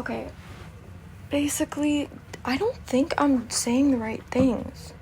Okay, basically, I don't think I'm saying the right things.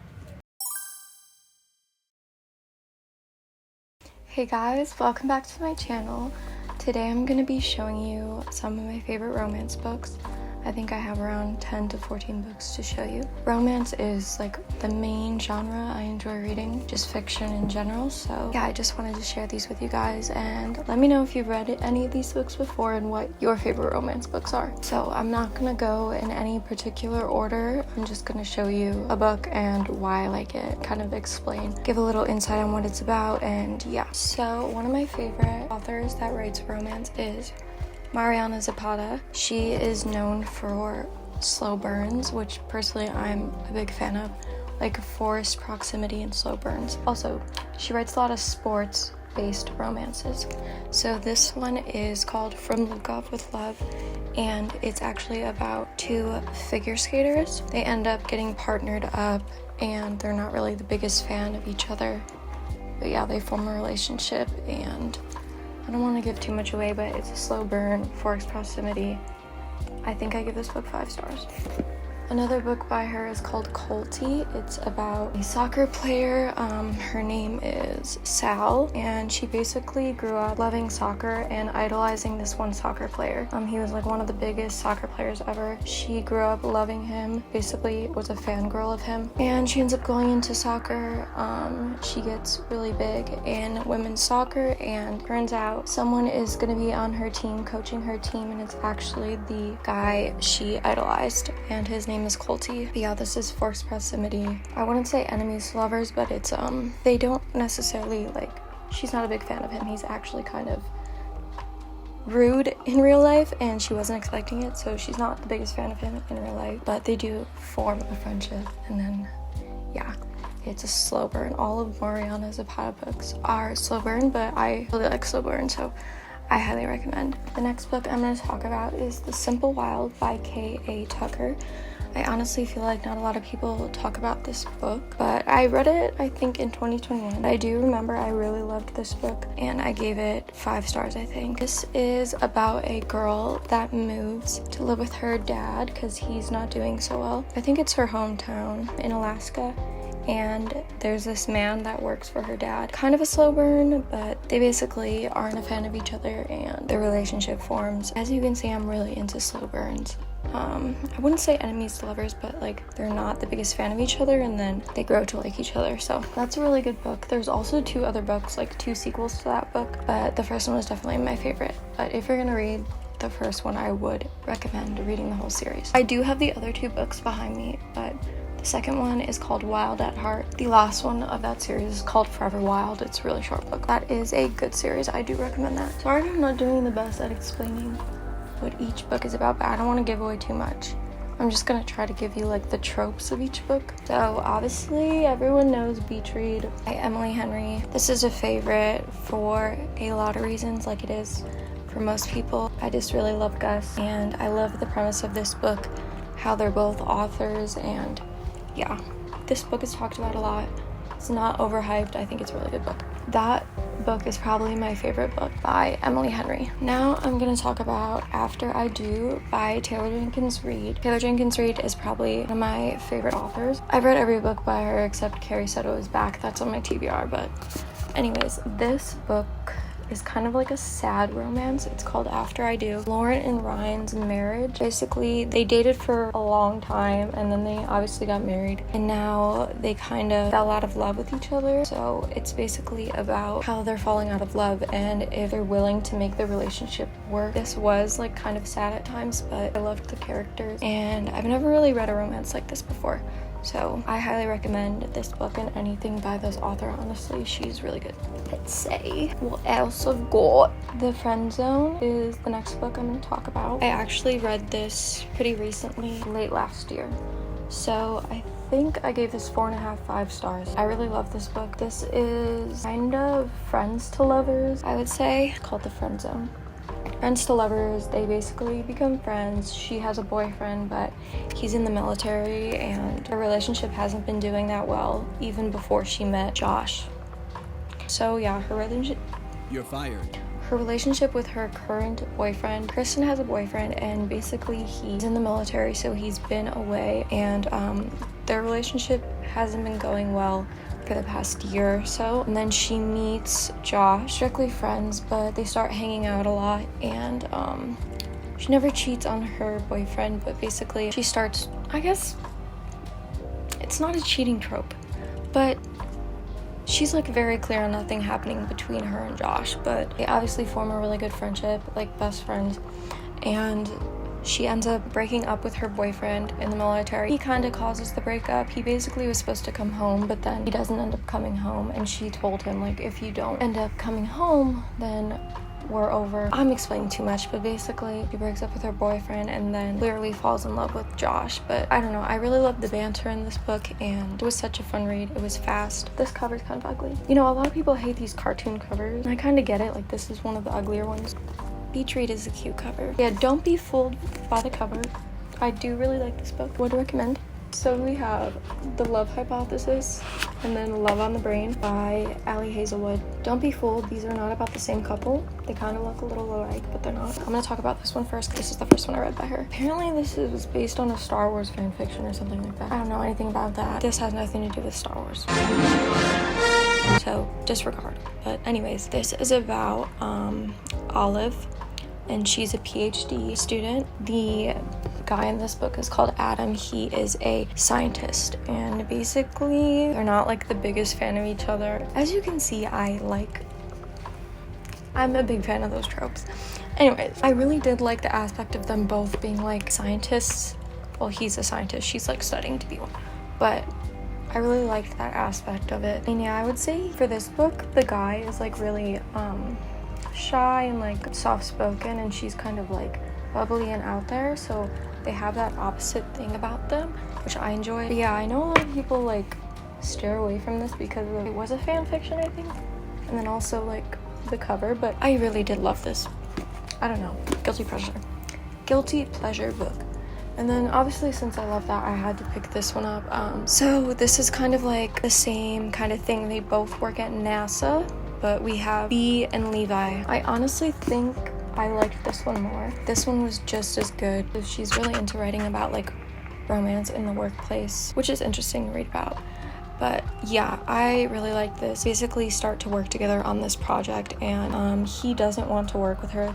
Hey guys, welcome back to my channel. Today I'm going to be showing you some of my favorite romance books. I think I have around 10 to 14 books to show you. Romance is like the main genre I enjoy reading, just fiction in general. So yeah, I just wanted to share these with you guys and let me know if you've read any of these books before and what your favorite romance books are. So I'm not gonna go in any particular order. I'm just gonna show you a book and why I like it, kind of explain, give a little insight on what it's about, and yeah. So one of my favorite authors that writes romance is Mariana Zapata. She is known for slow burns, which personally I'm a big fan of, like forced proximity and slow burns. Also, she writes a lot of sports-based romances. So this one is called From Lukov with Love, and it's actually about two figure skaters. They end up getting partnered up, and they're not really the biggest fan of each other. But yeah, they form a relationship, and I don't want to give too much away, but it's a slow burn, forced proximity. I think I give this book 5 stars. Another book by her is called Kulti. It's about a soccer player. Her name is Sal, and she basically grew up loving soccer and idolizing this one soccer player. He was like one of the biggest soccer players ever. She grew up loving him, basically was a fangirl of him, and she ends up going into soccer. She gets really big in women's soccer, and turns out someone is going to be on her team, coaching her team, and it's actually the guy she idolized, and his name is Kulti. But yeah, this is forced proximity. I wouldn't say enemies to lovers, but it's they don't necessarily, like, she's not a big fan of him. He's actually kind of rude in real life, and she wasn't expecting it, so she's not the biggest fan of him in real life, but they do form a friendship, and then yeah, it's a slow burn. All of Mariana Zapata books are slow burn, but I really like slow burn, so I highly recommend. The next book I'm going to talk about is The Simple Wild by K.A. Tucker. I honestly feel like not a lot of people talk about this book, but I read it, I think, in 2021. I do remember I really loved this book, and I gave it 5 stars, I think. This is about a girl that moves to live with her dad because he's not doing so well. I think it's her hometown in Alaska, and there's this man that works for her dad. Kind of a slow burn, but they basically aren't a fan of each other, and their relationship forms. As you can see, I'm really into slow burns. I wouldn't say enemies to lovers, but like they're not the biggest fan of each other, and then they grow to like each other. So that's a really good book. There's also 2 other books, like 2 sequels to that book, but the first one was definitely my favorite. But if you're gonna read the first one, I would recommend reading the whole series. I do have the other 2 books behind me, but the second one is called Wild at Heart. The last one of that series is called Forever Wild. It's a really short book. That is a good series. I do recommend that. Sorry I'm not doing the best at explaining what each book is about, but I don't want to give away too much. I'm just gonna try to give you like the tropes of each book. So obviously everyone knows Beach Read by Emily Henry. This is a favorite for a lot of reasons, like it is for most people. I just really love Gus, and I love the premise of this book, how they're both authors, and yeah, this book is talked about a lot. It's not overhyped. I think it's a really good book. That book is probably my favorite book by Emily Henry. Now I'm going to talk about After I Do by Taylor Jenkins Reid. Taylor Jenkins Reid is probably one of my favorite authors. I've read every book by her except Carrie Said It Was Back. That's on my TBR, but anyways, this book is kind of like a sad romance. It's called After I Do. Lauren and Ryan's marriage, basically they dated for a long time, and then they obviously got married, and now they kind of fell out of love with each other. So it's basically about how they're falling out of love and if they're willing to make the relationship work. This was like kind of sad at times, but I loved the characters, and I've never really read a romance like this before. So I highly recommend this book and anything by this author. Honestly, she's really good. Let's say what else I've got. The Friend Zone is the next book I'm going to talk about. I actually read this pretty recently, late last year. So I think I gave this 4.5, 5 stars. I really love this book. This is kind of friends to lovers, I would say. It's called The Friend Zone. Friends to lovers, they basically become friends. She has a boyfriend, but he's in the military, and her relationship hasn't been doing that well even before she met Josh. So yeah, her relationship... You're fired. her relationship with her current boyfriend. Kristen has a boyfriend, and basically he's in the military, so he's been away, and their relationship hasn't been going well for the past year or so. And then she meets Josh, strictly friends, but they start hanging out a lot, and she never cheats on her boyfriend, but basically she starts, I guess it's not a cheating trope, but she's like very clear on nothing happening between her and Josh, but they obviously form a really good friendship, like best friends, and she ends up breaking up with her boyfriend in the military. He kind of causes the breakup. He basically was supposed to come home, but then he doesn't end up coming home, and she told him, like, if you don't end up coming home, then we're over. I'm explaining too much, but basically she breaks up with her boyfriend and then clearly falls in love with Josh. But I don't know, I really loved the banter in this book, and it was such a fun read. It was fast. This cover's kind of ugly. You know, a lot of people hate these cartoon covers, and I kind of get it. Like, this is one of the uglier ones. Beach Read is a cute cover. Yeah, don't be fooled by the cover. I do really like this book. Would recommend. So we have The Love Hypothesis and then Love on the Brain by Hazelwood. Don't be fooled, these are not about the same couple. They kind of look a little alike, but they're not. I'm gonna talk about this one first, because this is the first one I read by her. Apparently this is based on a Star Wars fan fiction or something like that. I don't know anything about that. This has nothing to do with Star Wars, so disregard. But anyways, this is about Olive, and she's a PhD student. The guy in this book is called Adam. He is a scientist, and basically they're not like the biggest fan of each other. As you can see, I'm a big fan of those tropes. Anyways, I really did like the aspect of them both being like scientists. Well, he's a scientist, she's like studying to be one, but I really liked that aspect of it. And yeah, I would say for this book, the guy is like really shy and like soft-spoken, and she's kind of like bubbly and out there, so they have that opposite thing about them, which I enjoy. But yeah, I know a lot of people like steer away from this because it was a fan fiction, I think, and then also like the cover, but I really did love this. I don't know, guilty pleasure book. And then obviously, since I love that, I had to pick this one up. So this is kind of like the same kind of thing. They both work at NASA, but we have Bee and Levi. I honestly think I liked this one more. This one was just as good. She's really into writing about like romance in the workplace, which is interesting to read about. But yeah, I really like this. Basically start to work together on this project, and he doesn't want to work with her.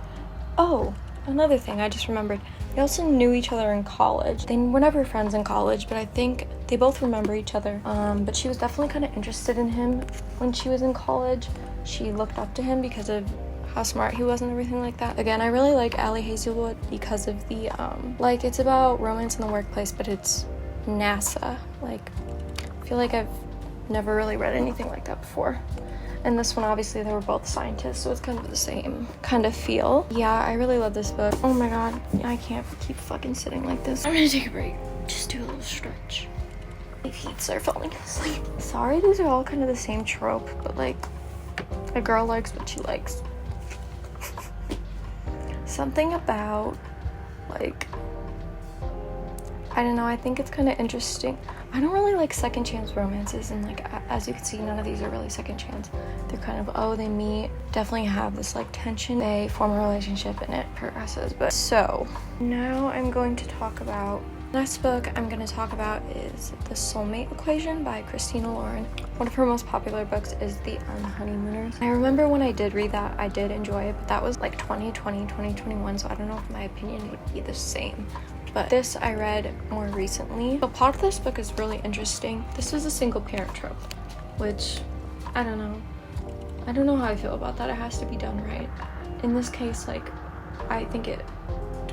Oh, another thing I just remembered. They also knew each other in college. They were never friends in college, but I think they both remember each other. But she was definitely kind of interested in him when she was in college. She looked up to him because of how smart he was and everything like that. Again, I really like Hazelwood because of the like, it's about romance in the workplace, but it's NASA. Like, I feel like I've never really read anything like that before. And this one, obviously, they were both scientists, so it's kind of the same kind of feel. Yeah, I really love this book. Oh my god, I can't keep fucking sitting like this. I'm gonna take a break. Just do a little stretch. My feet are falling asleep. Sorry, these are all kind of the same trope, but like, a girl likes what she likes. Something about, like, I don't know, I think it's kind of interesting. I don't really like second chance romances, and like, as you can see, none of these are really second chance. They're kind of, oh, they meet, definitely have this like tension, they form a relationship, and it progresses. But so now I'm going to talk about, the next book I'm going to talk about is The Soulmate Equation by Christina. One of her most popular books is The Unhoneymooners. I remember when I did read that, I did enjoy it, but that was like 2020, 2021, so I don't know if my opinion would be the same. But this I read more recently. The plot of this book is really interesting. This is a single parent trope, which I don't know how I feel about that. It has to be done right. In this case, like, I think it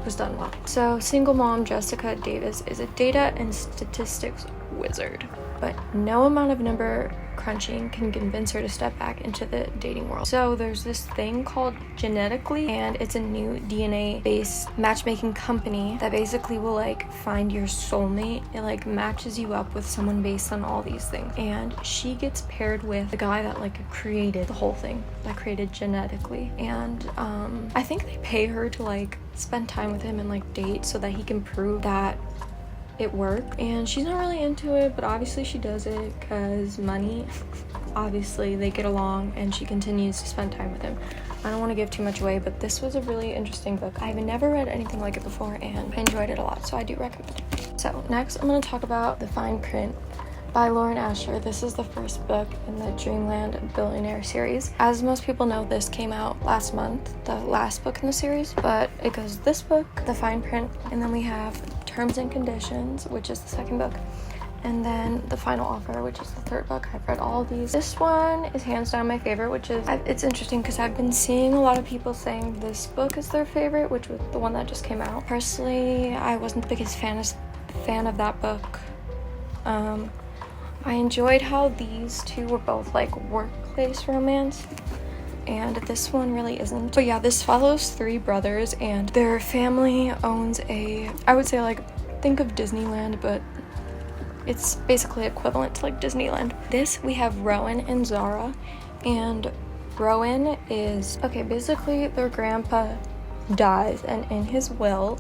was done well. So single mom Jessica Davis is a data and statistics wizard, but no amount of number crunching can convince her to step back into the dating world. So there's this thing called Genetically, and it's a new DNA-based matchmaking company that basically will like find your soulmate. It like matches you up with someone based on all these things, and she gets paired with the guy that like created the whole thing, that created Genetically. And I think they pay her to like spend time with him and like date so that he can prove that it worked. And she's not really into it, but obviously she does it because money. obviously they get along and she continues to spend time with him. I don't want to give too much away, but this was a really interesting book. I've never read anything like it before and I enjoyed it a lot, so I do recommend it. So next I'm going to talk about The Fine Print by Lauren Asher. This is the first book in the Dreamland Billionaire series. As most people know, this came out last month, the last book in the series, but it goes this book, The Fine Print, and then we have Terms and Conditions, which is the second book, and then The Final Offer, which is the third book. I've read all of these. This one is hands down my favorite, which is, it's interesting because I've been seeing a lot of people saying this book is their favorite, which was the one that just came out. Personally, I wasn't the biggest fan of that book. I enjoyed how these two were both like workplace romance, and this one really isn't. But yeah, this follows three brothers and their family owns I would say like, think of Disneyland, but it's basically equivalent to like Disneyland. This, we have Rowan and Zara, and Rowan is, okay, basically their grandpa dies, and in his will,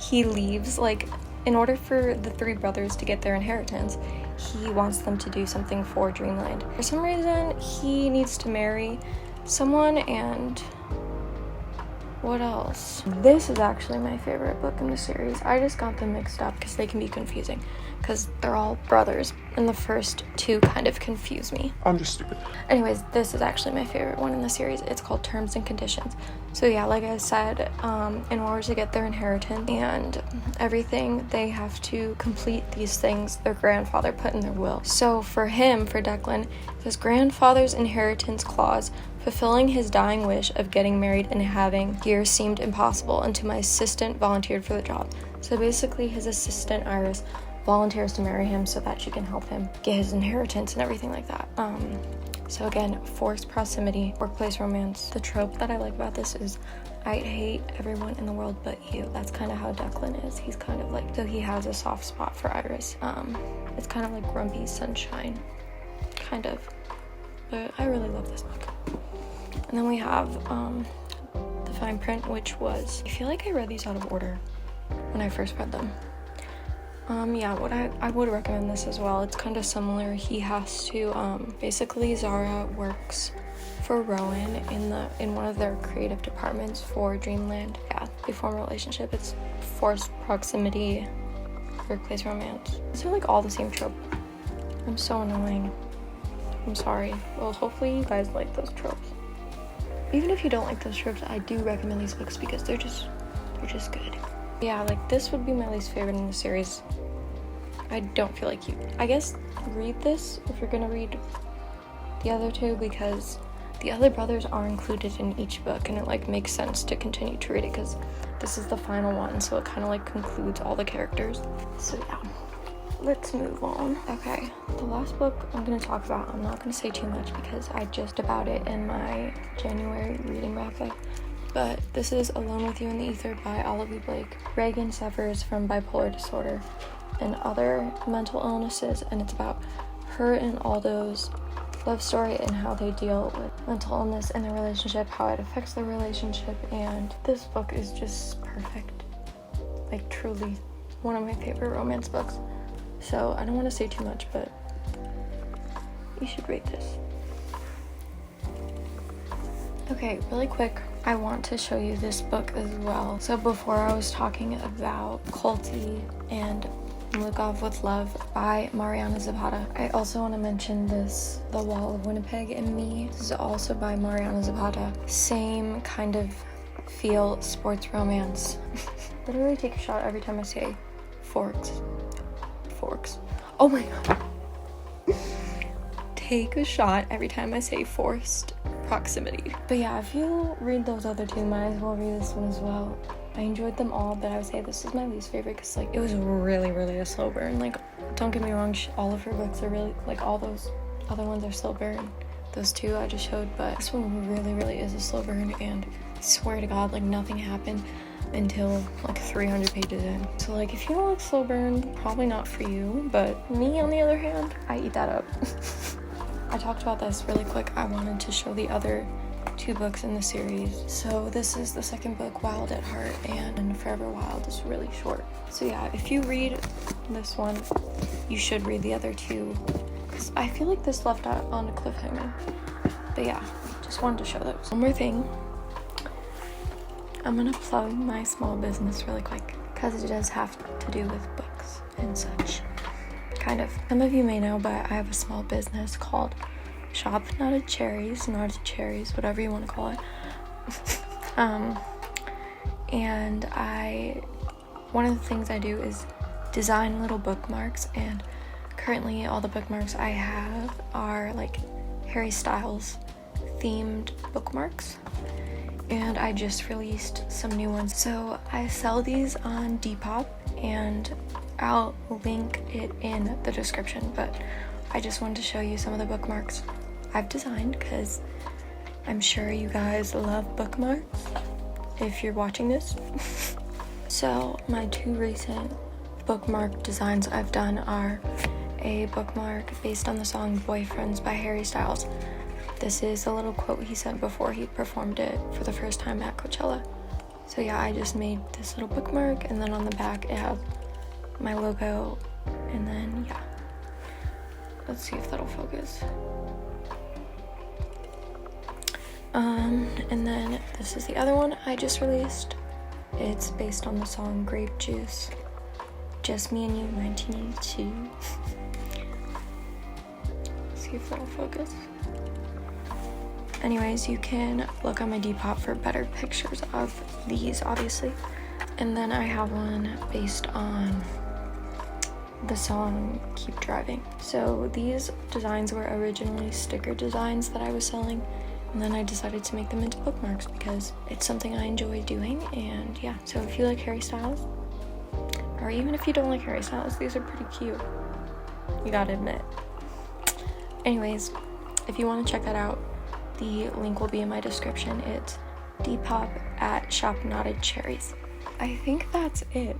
he leaves, like, in order for the three brothers to get their inheritance, he wants them to do something for Dreamland. For some reason, he needs to marry someone, and what else? This is actually my favorite book in the series. I just got them mixed up because they can be confusing because they're all brothers, and the first two kind of confuse me. I'm just stupid. Anyways, this is actually my favorite one in the series. It's called Terms and Conditions. So yeah, like I said, in order to get their inheritance and everything, they have to complete these things their grandfather put in their will. So for him, for Declan, his grandfather's inheritance clause, fulfilling his dying wish of getting married and having years seemed impossible until my assistant volunteered for the job. So basically his assistant, Iris, volunteers to marry him so that she can help him get his inheritance and everything like that. So again, forced proximity, workplace romance. The trope that I like about this is I hate everyone in the world but you. That's kind of how Declan is. He's kind of like, so he has a soft spot for Iris. It's kind of like Grumpy Sunshine, kind of. But I really love this book. And then we have The Fine Print, which was, I feel like I read these out of order when I first read them. Yeah, I would recommend this as well. It's kind of similar. He has to, basically Zara works for Rowan in one of their creative departments for Dreamland. Yeah, they form a relationship. It's forced proximity, workplace romance. These are like all the same trope. I'm so annoying. I'm sorry. Well, hopefully you guys like those tropes. Even if you don't like those tropes, I do recommend these books because they're just good. Yeah, like this would be my least favorite in the series. I don't feel like I guess read this if you're gonna read the other two, because the other brothers are included in each book and it like makes sense to continue to read it because this is the final one, so it kind of like concludes all the characters. So yeah, let's move on. Okay, the last book I'm gonna talk about, I'm not gonna say too much because I just about it in my January reading wrap up. But this is Alone with You in the Ether by Olivie Blake. Reagan suffers from bipolar disorder and other mental illnesses, and it's about her and Aldo's love story and how they deal with mental illness in their relationship, how it affects their relationship, and this book is just perfect. Like truly one of my favorite romance books. So I don't want to say too much, but you should read this. Okay, really quick, I want to show you this book as well. So before I was talking about Kulti and Lukov with Love by Mariana Zapata, I also want to mention this, The Wall of Winnipeg and Me. This is also by Mariana Zapata. Same kind of feel, sports romance. Literally take a shot every time I say forks. Oh my god. Take a shot every time I say forced proximity. But yeah, if you read those other two, might as well read this one as well. I enjoyed them all, but I would say this is my least favorite because like it was really a slow burn. Like, don't get me wrong, all of her books are really, like, all those other ones are slow burn. Those two I just showed, but this one really is a slow burn, and I swear to god, like, nothing happened until like 300 pages in. So like, if you don't like slow burn, probably not for you, but me on the other hand, I eat that up. I talked about this really quick. I wanted to show the other two books in the series. So this is the second book, Wild at Heart, and Forever Wild is really short. So yeah, if you read this one, you should read the other two I feel like this left out on a cliffhanger. But yeah, just wanted to show those. One more thing. I'm gonna plug my small business really quick because it does have to do with books and such. Kind of. Some of you may know, but I have a small business called Shop Knotted Cherries, whatever you want to call it. And one of the things I do is design little bookmarks, and currently all the bookmarks I have are like Harry Styles themed bookmarks, and I just released some new ones. So I sell these on Depop, and I'll link it in the description, but I just wanted to show you some of the bookmarks I've designed because I'm sure you guys love bookmarks if you're watching this. So my two recent bookmark designs I've done are a bookmark based on the song Boyfriends by Harry Styles. This is a little quote he said before he performed it for the first time at Coachella. So yeah, I just made this little bookmark, and then on the back it has my logo, and then yeah. Let's see if that'll focus. And then this is the other one I just released. It's based on the song Grape Juice, Just Me and You, 1982. See if that'll focus. Anyways, you can look on my Depop for better pictures of these, obviously. And then I have one based on the song Keep Driving. So these designs were originally sticker designs that I was selling, and then I decided to make them into bookmarks because it's something I enjoy doing. And yeah, so if you like Harry Styles, or even if you don't like Harry Styles, these are pretty cute, you gotta admit. Anyways, if you want to check that out, the link will be in my description. It's Depop at Shop Knotted Cherries. I think that's it.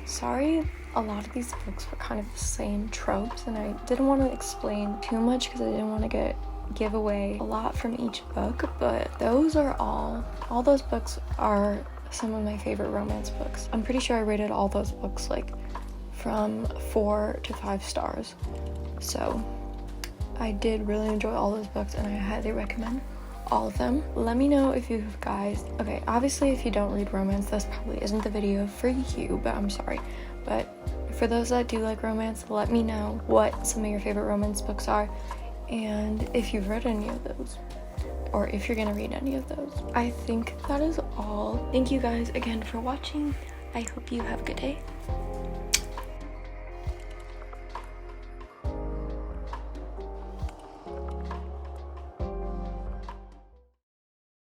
Sorry, a lot of these books were kind of the same tropes, and I didn't want to explain too much because I didn't want to give away a lot from each book, but those are all those books are some of my favorite romance books. I'm pretty sure I rated all those books like from 4 to 5 stars. So I did really enjoy all those books, and I highly recommend all of them. Let me know if you guys, okay, obviously if you don't read romance, this probably isn't the video for you, but I'm sorry. But for those that do like romance, let me know what some of your favorite romance books are, and if you've read any of those, or if you're gonna read any of those. I think that is all. Thank you guys again for watching. I hope you have a good day.